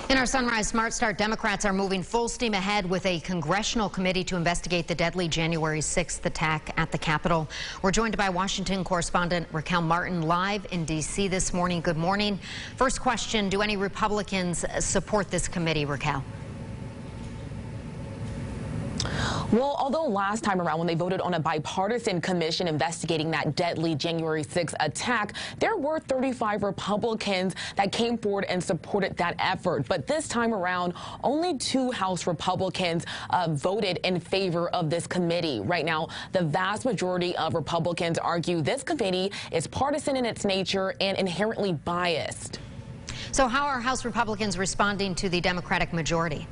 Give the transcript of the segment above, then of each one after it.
In our Sunrise Smart Start, Democrats are moving full steam ahead with a congressional committee to investigate the deadly January 6th attack at the Capitol. We're joined by Washington correspondent Raquel Martin live in D.C. this morning. Good morning. First question, do any Republicans support this committee, Raquel? Well, although last time around when they voted on a bipartisan commission investigating that deadly January 6th attack, there were 35 Republicans that came forward and supported that effort. But this time around, only 2 House Republicans voted in favor of this committee. Right now, the vast majority of Republicans argue this committee is partisan in its nature and inherently biased. So how are House Republicans responding to the Democratic majority?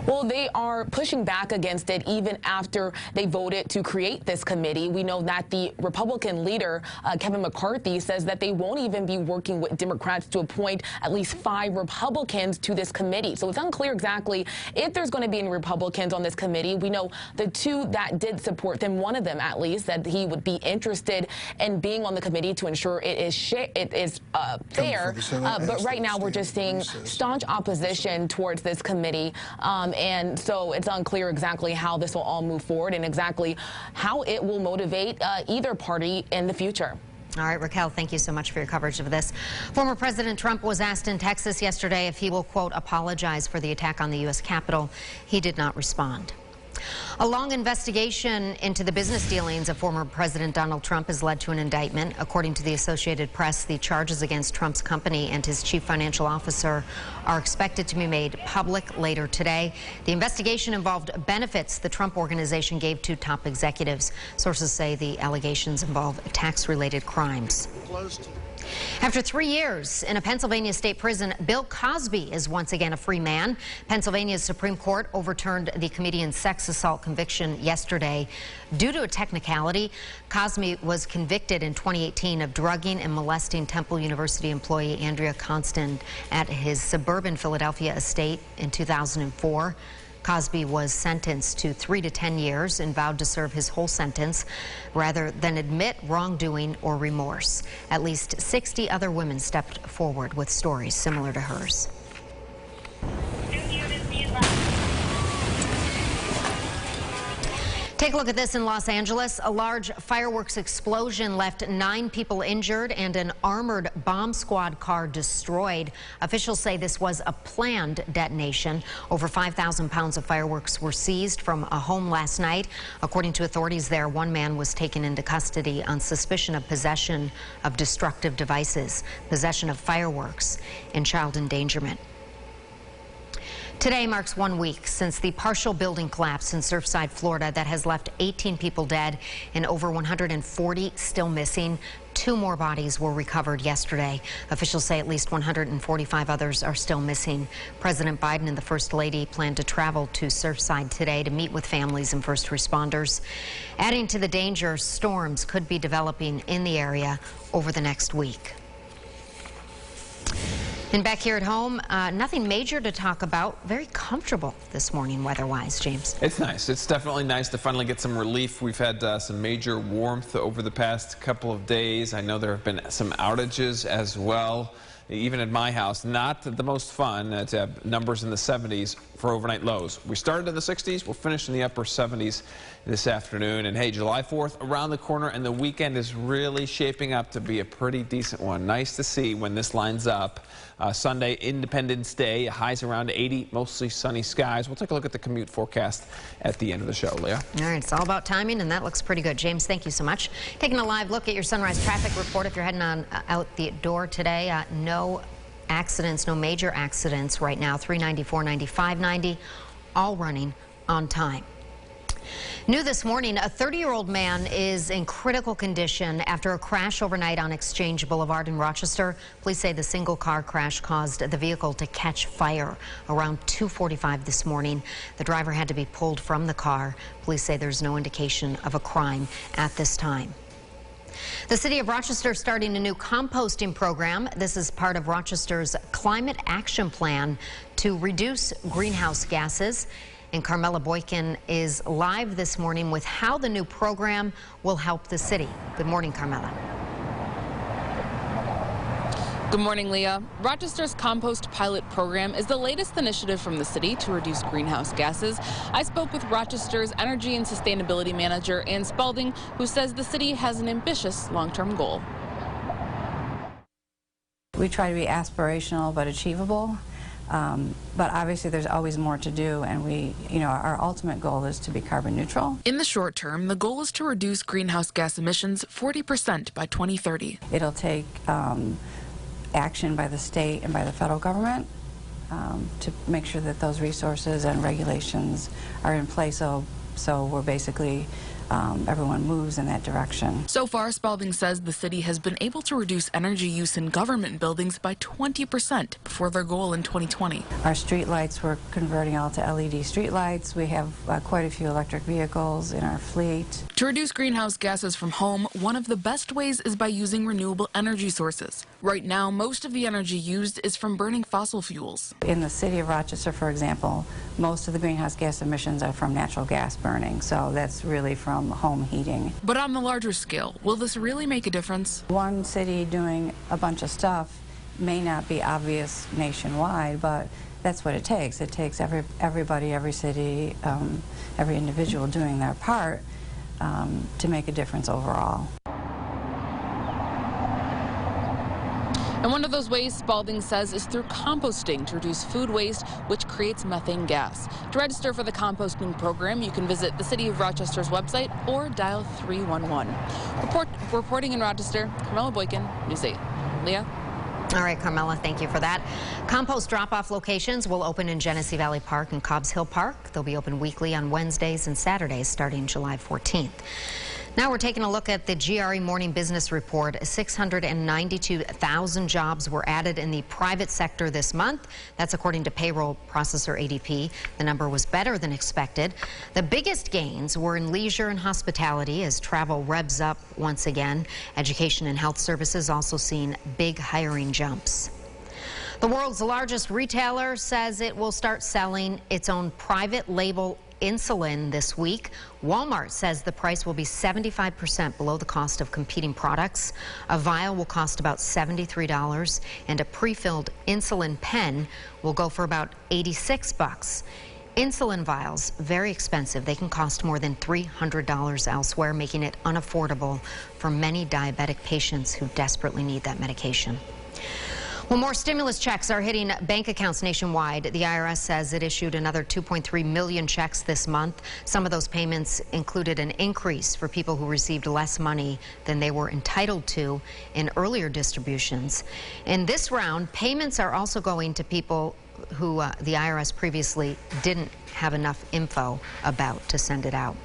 Well, they are pushing back against it even after they voted to create this committee. We know that the Republican leader, Kevin McCarthy, says that they won't even be working with Democrats to appoint at least 5 Republicans to this committee. So it's unclear exactly if there's going to be any Republicans on this committee. We know the 2 that did support them, one of them at least, said he would be interested in being on the committee to ensure it is fair. But right now we're just seeing staunch opposition towards this committee. And so it's unclear exactly how this will all move forward and exactly how it will motivate either party in the future. All right, Raquel, thank you so much for your coverage of this. Former President Trump was asked in Texas yesterday if he will, quote, apologize for the attack on the U.S. Capitol. He did not respond. A long investigation into the business dealings of former President Donald Trump has led to an indictment. According to the Associated Press, the charges against Trump's company and his chief financial officer are expected to be made public later today. The investigation involved benefits the Trump organization gave to top executives. Sources say the allegations involve tax-related crimes. After 3 years in a Pennsylvania state prison, Bill Cosby is once again a free man. Pennsylvania's Supreme Court overturned the comedian's sex assault conviction yesterday. Due to a technicality, Cosby was convicted in 2018 of drugging and molesting Temple University employee Andrea Constant at his suburban Philadelphia estate in 2004. Cosby was sentenced to 3 to 10 years and vowed to serve his whole sentence rather than admit wrongdoing or remorse. At least 60 other women stepped forward with stories similar to hers. Take a look at this in Los Angeles. A large fireworks explosion left 9 people injured and an armored bomb squad car destroyed. Officials say this was a planned detonation. Over 5,000 pounds of fireworks were seized from a home last night. According to authorities there, 1 man was taken into custody on suspicion of possession of destructive devices, possession of fireworks, and child endangerment. Today marks 1 week since the partial building collapse in Surfside, Florida that has left 18 people dead and over 140 still missing. 2 more bodies were recovered yesterday. Officials say at least 145 others are still missing. President Biden and the First Lady plan to travel to Surfside today to meet with families and first responders. Adding to the danger, storms could be developing in the area over the next week. And back here at home, nothing major to talk about. Very comfortable this morning weather-wise, James. It's nice. It's definitely nice to finally get some relief. We've had some major warmth over the past couple of days. I know there have been some outages as well. Even at my house, not the most fun to have numbers in the 70s for overnight lows. We started in the 60s, we'll finish in the upper 70s this afternoon. And hey, July 4th around the corner, and the weekend is really shaping up to be a pretty decent one. Nice to see when this lines up. Sunday, Independence Day, highs around 80, mostly sunny skies. We'll take a look at the commute forecast at the end of the show, Leah. All right, it's all about timing, and that looks pretty good. James, thank you so much. Taking a live look at your sunrise traffic report. If you're heading on out the door today, no accidents, no major accidents right now. 390, 490, 590, all running on time. New this morning, a 30-year-old man is in critical condition after a crash overnight on Exchange Boulevard in Rochester. Police say the single-car crash caused the vehicle to catch fire around 2:45 this morning. The driver had to be pulled from the car. Police say there's no indication of a crime at this time. The city of Rochester starting a new composting program. This is part of Rochester's climate action plan to reduce greenhouse gases. And Carmela Boykin is live this morning with how the new program will help the city. Good morning, Carmela. Good morning, Leah. Rochester's compost pilot program is the latest initiative from the city to reduce greenhouse gases. I spoke with Rochester's Energy and Sustainability Manager, Ann Spalding, who says the city has an ambitious long-term goal. We try to be aspirational but achievable, but obviously there's always more to do, and our ultimate goal is to be carbon neutral. In the short term, the goal is to reduce greenhouse gas emissions 40% by 2030. It'll take action by the state and by the federal government to make sure that those resources and regulations are in place, so we're basically everyone moves in that direction. So far, Spalding says the city has been able to reduce energy use in government buildings by 20% before their goal in 2020. Our street lights, we're converting all to LED street lights. We have quite a few electric vehicles in our fleet. To reduce greenhouse gases from home, one of the best ways is by using renewable energy sources. Right now, most of the energy used is from burning fossil fuels. In the city of Rochester, for example, most of the greenhouse gas emissions are from natural gas burning, so that's really from home heating. But on the larger scale, will this really make a difference? One city doing a bunch of stuff may not be obvious nationwide, but that's what it takes. It takes everybody, every city, every individual doing their part to make a difference overall. And one of those ways, Spalding says, is through composting to reduce food waste, which creates methane gas. To register for the composting program, you can visit the City of Rochester's website or dial 311. Reporting in Rochester, Carmela Boykin, News 8. Leah? All right, Carmela, thank you for that. Compost drop-off locations will open in Genesee Valley Park and Cobbs Hill Park. They'll be open weekly on Wednesdays and Saturdays starting July 14th. Now we're taking a look at the GRE Morning Business Report. 692,000 jobs were added in the private sector this month. That's according to payroll processor ADP. The number was better than expected. The biggest gains were in leisure and hospitality as travel revs up once again. Education and health services also seen big hiring jumps. The world's largest retailer says it will start selling its own private label insulin this week. Walmart says the price will be 75% below the cost of competing products. A vial will cost about $73, and a pre-filled insulin pen will go for about $86. Insulin vials, very expensive. They can cost more than $300 elsewhere, making it unaffordable for many diabetic patients who desperately need that medication. Well, more stimulus checks are hitting bank accounts nationwide. The IRS says it issued another 2.3 million checks this month. Some of those payments included an increase for people who received less money than they were entitled to in earlier distributions. In this round, payments are also going to people who the IRS previously didn't have enough info about to send it out.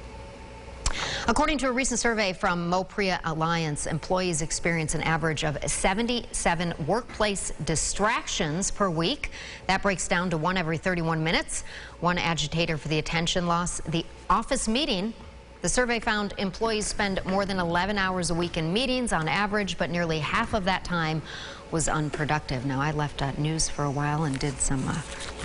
According to a recent survey from MoPRIA Alliance, employees experience an average of 77 workplace distractions per week. That breaks down to one every 31 minutes. One agitator for the attention loss. The office meeting. The survey found employees spend more than 11 hours a week in meetings on average, but nearly half of that time was unproductive. Now, I left news for a while and did some,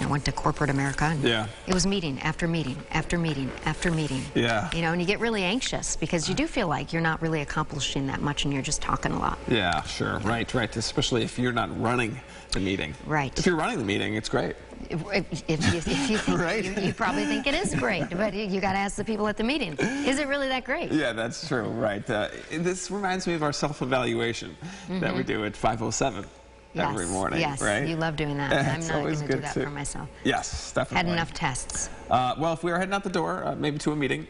went to corporate America. And yeah. It was meeting after meeting after meeting after meeting. Yeah. And you get really anxious because you do feel like you're not really accomplishing that much and you're just talking a lot. Yeah, sure. Right. Especially if you're not running the meeting. Right. If you're running the meeting, it's great. If you think, right? you probably think it is great, but you got to ask the people at the meeting. Is it really that great? Yeah, that's true. Right. This reminds me of our self-evaluation that we do at 5:07 every morning. Yes, right? You love doing that. I'm not going to do that for myself. Yes, definitely. Had enough tests. Well, if we are heading out the door, maybe to a meeting,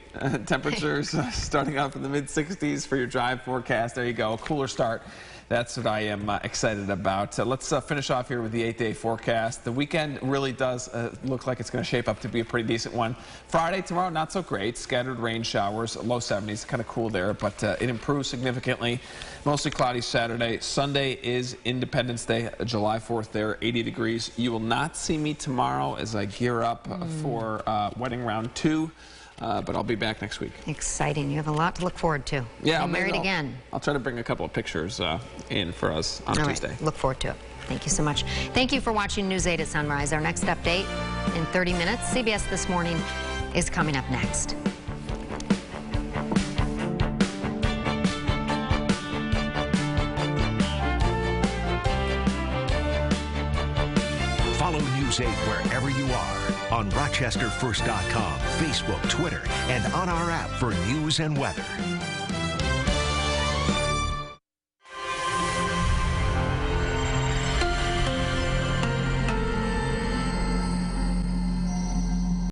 temperatures starting up in the mid-60s for your drive forecast. There you go, a cooler start. That's what I am excited about. Let's finish off here with the 8-day forecast. The weekend really does look like it's going to shape up to be a pretty decent one. Friday, tomorrow, not so great. Scattered rain showers, low 70s, kind of cool there, but it improves significantly. Mostly cloudy Saturday. Sunday is Independence Day, July 4th there, 80 degrees. You will not see me tomorrow as I gear up for wedding round 2. But I'll be back next week. Exciting. You have a lot to look forward to. Yeah, I'm married again. I'll try to bring a couple of pictures in for us on Tuesday. Right. Look forward to it. Thank you so much. Thank you for watching News 8 at Sunrise. Our next update in 30 minutes. CBS This Morning is coming up next. News 8 wherever you are, on RochesterFirst.com, Facebook, Twitter, and on our app for news and weather.